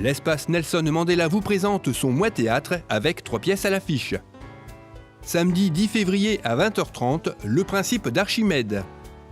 L'espace Nelson Mandela vous présente son Moi Théâtre avec 3 pièces à l'affiche. Samedi 10 février à 20h30, le principe d'Archimède.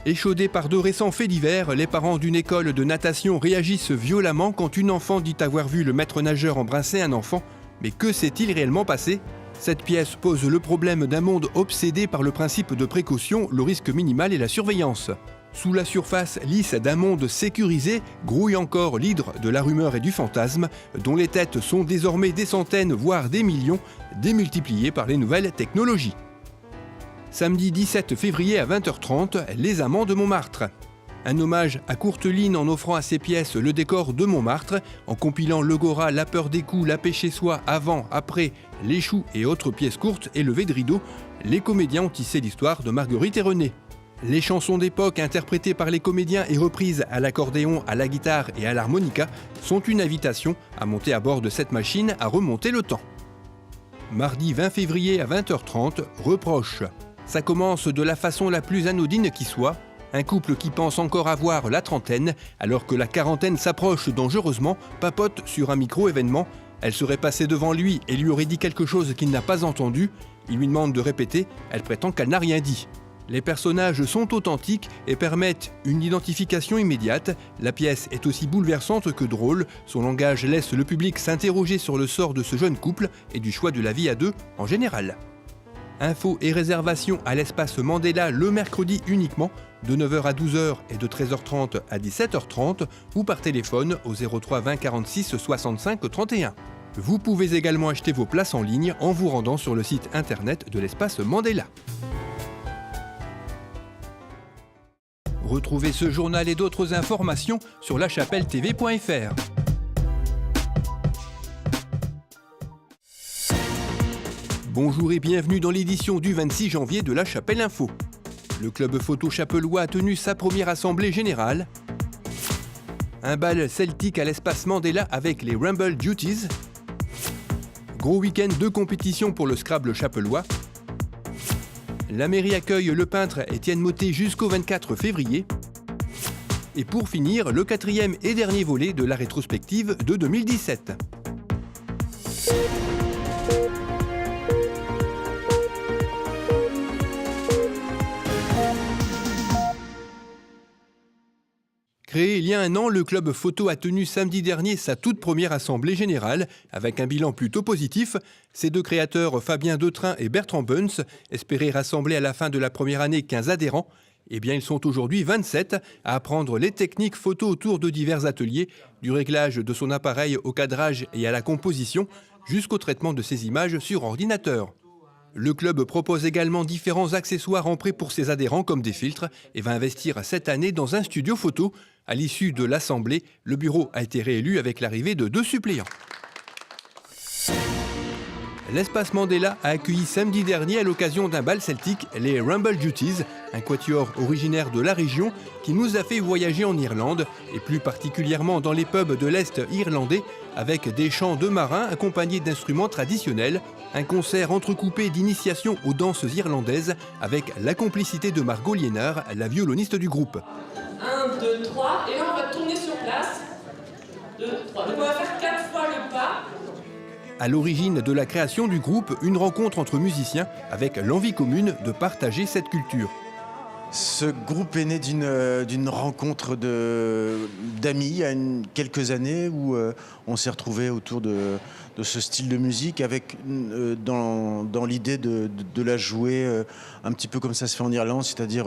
Échaudés par de récents faits divers, les parents d'une école de natation réagissent violemment quand une enfant dit avoir vu le maître nageur embrasser un enfant. Mais que s'est-il réellement passé ? Cette pièce pose le problème d'un monde obsédé par le principe de précaution, le risque minimal et la surveillance. Sous la surface lisse d'un monde sécurisé, grouille encore l'hydre de la rumeur et du fantasme, dont les têtes sont désormais des centaines, voire des millions, démultipliées par les nouvelles technologies. Samedi 17 février à 20h30, Les Amants de Montmartre. Un hommage à Courteline en offrant à ses pièces le décor de Montmartre, en compilant le Gora, La peur des coups, La paix chez soi, Avant, Après, Les choux et autres pièces courtes et levées de rideau, les comédiens ont tissé l'histoire de Marguerite et René. Les chansons d'époque interprétées par les comédiens et reprises à l'accordéon, à la guitare et à l'harmonica sont une invitation à monter à bord de cette machine à remonter le temps. Mardi 20 février à 20h30, Reproche. Ça commence de la façon la plus anodine qui soit. Un couple qui pense encore avoir la trentaine, alors que la quarantaine s'approche dangereusement, papote sur un micro-événement. Elle serait passée devant lui et lui aurait dit quelque chose qu'il n'a pas entendu. Il lui demande de répéter, elle prétend qu'elle n'a rien dit. Les personnages sont authentiques et permettent une identification immédiate. La pièce est aussi bouleversante que drôle. Son langage laisse le public s'interroger sur le sort de ce jeune couple et du choix de la vie à deux en général. Infos et réservations à l'espace Mandela le mercredi uniquement, de 9h à 12h et de 13h30 à 17h30 ou par téléphone au 03 20 46 65 31. Vous pouvez également acheter vos places en ligne en vous rendant sur le site internet de l'espace Mandela. Retrouvez ce journal et d'autres informations sur lachapelle-tv.fr. Bonjour et bienvenue dans l'édition du 26 janvier de La Chapelle Info. Le club photo chapellois a tenu sa première assemblée générale. Un bal celtique à l'espace Mandela avec les Rumble Duties. Gros week-end de compétition pour le Scrabble chapellois. La mairie accueille le peintre Étienne Mottet jusqu'au 24 février. Et pour finir, le 4e et dernier volet de la rétrospective de 2017. Créé il y a un an, le club photo a tenu samedi dernier sa toute première assemblée générale, avec un bilan plutôt positif. Ses deux créateurs, Fabien Deutrin et Bertrand Buns, espéraient rassembler à la fin de la première année 15 adhérents. Eh bien, ils sont aujourd'hui 27 à apprendre les techniques photo autour de divers ateliers, du réglage de son appareil au cadrage et à la composition, jusqu'au traitement de ses images sur ordinateur. Le club propose également différents accessoires en prêt pour ses adhérents comme des filtres et va investir cette année dans un studio photo. À l'issue de l'assemblée, le bureau a été réélu avec l'arrivée de 2 suppléants. L'espace Mandela a accueilli samedi dernier à l'occasion d'un bal celtique les Rumble Duties, un quatuor originaire de la région qui nous a fait voyager en Irlande et plus particulièrement dans les pubs de l'Est irlandais avec des chants de marins accompagnés d'instruments traditionnels, un concert entrecoupé d'initiation aux danses irlandaises avec la complicité de Margot Liénard, la violoniste du groupe. 1, 2, 3 et là on va tourner sur place. 2, 3. Donc on va faire 4 fois le pas. À l'origine de la création du groupe, une rencontre entre musiciens avec l'envie commune de partager cette culture. Ce groupe est né d'une rencontre d'amis il y a quelques années où on s'est retrouvés autour de ce style de musique avec dans l'idée de la jouer un petit peu comme ça se fait en Irlande, c'est-à-dire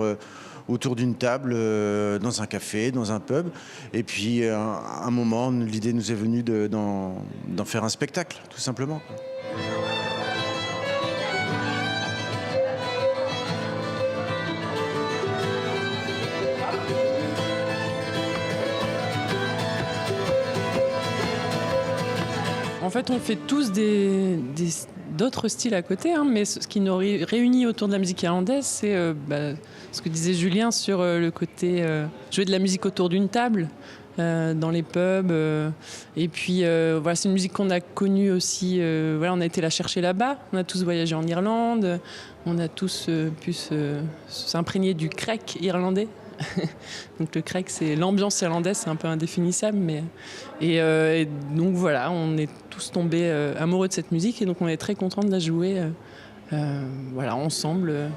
autour d'une table, dans un café, dans un pub. Et puis à un moment, l'idée nous est venue d'en faire un spectacle, tout simplement. En fait, on fait tous d'autres styles à côté, hein, mais ce qui nous réunit autour de la musique irlandaise, c'est ce que disait Julien sur le côté jouer de la musique autour d'une table, dans les pubs. Et puis, voilà, c'est une musique qu'on a connue aussi. Voilà, on a été la chercher là-bas. On a tous voyagé en Irlande. On a tous pu s'imprégner du creek irlandais. Donc le Creek, c'est l'ambiance irlandaise, c'est un peu indéfinissable. Et donc voilà, on est tous tombés amoureux de cette musique et donc on est très contents de la jouer ensemble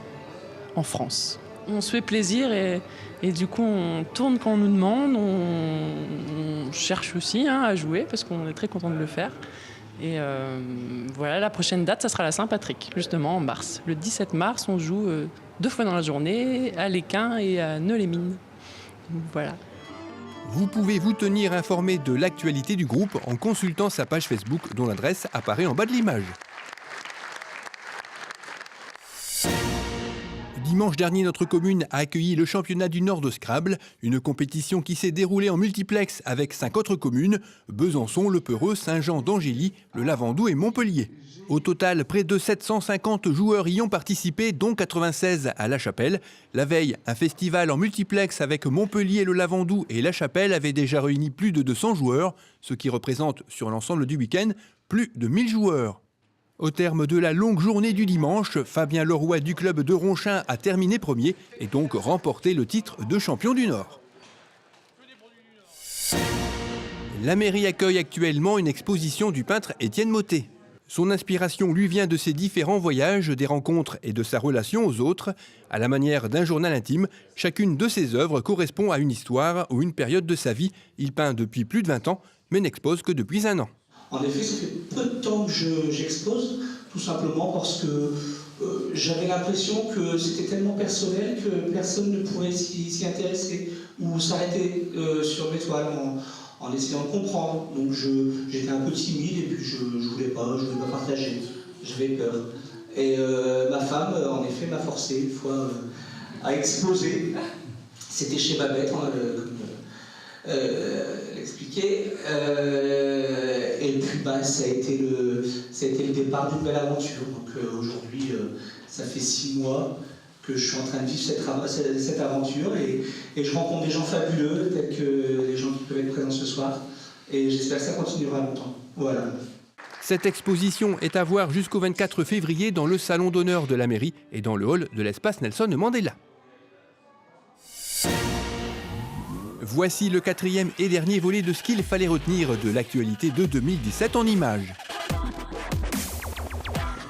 en France. On se fait plaisir et du coup on tourne quand on nous demande, on cherche aussi à jouer parce qu'on est très contents de le faire. Et la prochaine date, ça sera la Saint-Patrick, justement en mars. Le 17 mars, on joue 2 fois dans la journée à Léquin et à Neux-les-Mines. Voilà. Vous pouvez vous tenir informé de l'actualité du groupe en consultant sa page Facebook dont l'adresse apparaît en bas de l'image. Dimanche dernier, notre commune a accueilli le championnat du Nord de Scrabble, une compétition qui s'est déroulée en multiplex avec 5 autres communes, Besançon, Le Peureux, Saint-Jean d'Angély, le Lavandou et Montpellier. Au total, près de 750 joueurs y ont participé, dont 96 à La Chapelle. La veille, un festival en multiplex avec Montpellier, le Lavandou et La Chapelle avait déjà réuni plus de 200 joueurs, ce qui représente sur l'ensemble du week-end plus de 1000 joueurs. Au terme de la longue journée du dimanche, Fabien Leroy du club de Ronchin a terminé premier et donc remporté le titre de champion du Nord. La mairie accueille actuellement une exposition du peintre Étienne Mottet. Son inspiration lui vient de ses différents voyages, des rencontres et de sa relation aux autres. À la manière d'un journal intime, chacune de ses œuvres correspond à une histoire ou une période de sa vie. Il peint depuis plus de 20 ans, mais n'expose que depuis 1 an. En effet, ça fait peu de temps que j'expose, tout simplement parce que j'avais l'impression que c'était tellement personnel que personne ne pourrait s'y intéresser ou s'arrêter sur mes toiles en essayant de comprendre. Donc j'étais un peu timide et puis je voulais pas partager, j'avais peur. Et ma femme, en effet, m'a forcé une fois à exposer. C'était chez Babette, comme l'expliquer. Et puis ça a été le départ d'une belle aventure. Donc aujourd'hui, ça fait 6 mois que je suis en train de vivre cette aventure et je rencontre des gens fabuleux, tels que les gens qui peuvent être présents ce soir. Et j'espère que ça continuera longtemps. Voilà. Cette exposition est à voir jusqu'au 24 février dans le salon d'honneur de la mairie et dans le hall de l'espace Nelson Mandela. Voici le 4e et dernier volet de ce qu'il fallait retenir de l'actualité de 2017 en images.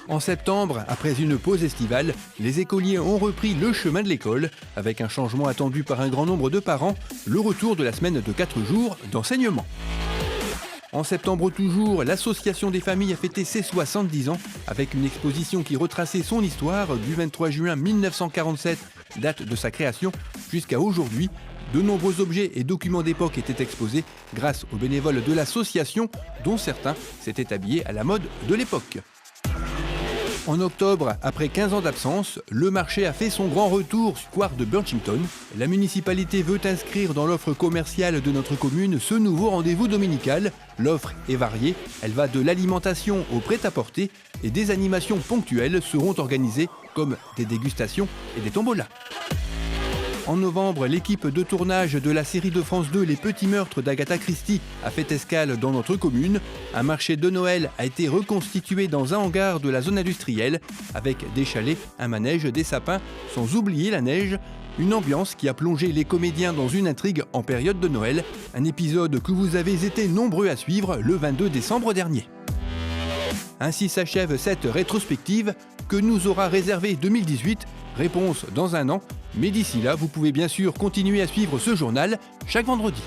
En septembre, après une pause estivale, les écoliers ont repris le chemin de l'école, avec un changement attendu par un grand nombre de parents, le retour de la semaine de 4 jours d'enseignement. En septembre toujours, l'association des familles a fêté ses 70 ans, avec une exposition qui retraçait son histoire du 23 juin 1947, date de sa création, jusqu'à aujourd'hui. De nombreux objets et documents d'époque étaient exposés grâce aux bénévoles de l'association, dont certains s'étaient habillés à la mode de l'époque. En octobre, après 15 ans d'absence, le marché a fait son grand retour square de Birchington. La municipalité veut inscrire dans l'offre commerciale de notre commune ce nouveau rendez-vous dominical. L'offre est variée, elle va de l'alimentation au prêt-à-porter et des animations ponctuelles seront organisées comme des dégustations et des tombolas. En novembre, l'équipe de tournage de la série de France 2 Les Petits Meurtres d'Agatha Christie a fait escale dans notre commune. Un marché de Noël a été reconstitué dans un hangar de la zone industrielle avec des chalets, un manège, des sapins, sans oublier la neige. Une ambiance qui a plongé les comédiens dans une intrigue en période de Noël. Un épisode que vous avez été nombreux à suivre le 22 décembre dernier. Ainsi s'achève cette rétrospective que nous aura réservé 2018. Réponse dans 1 an. Mais d'ici là, vous pouvez bien sûr continuer à suivre ce journal chaque vendredi.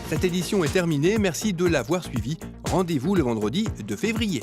Cette édition est terminée, merci de l'avoir suivie. Rendez-vous le vendredi 2 février.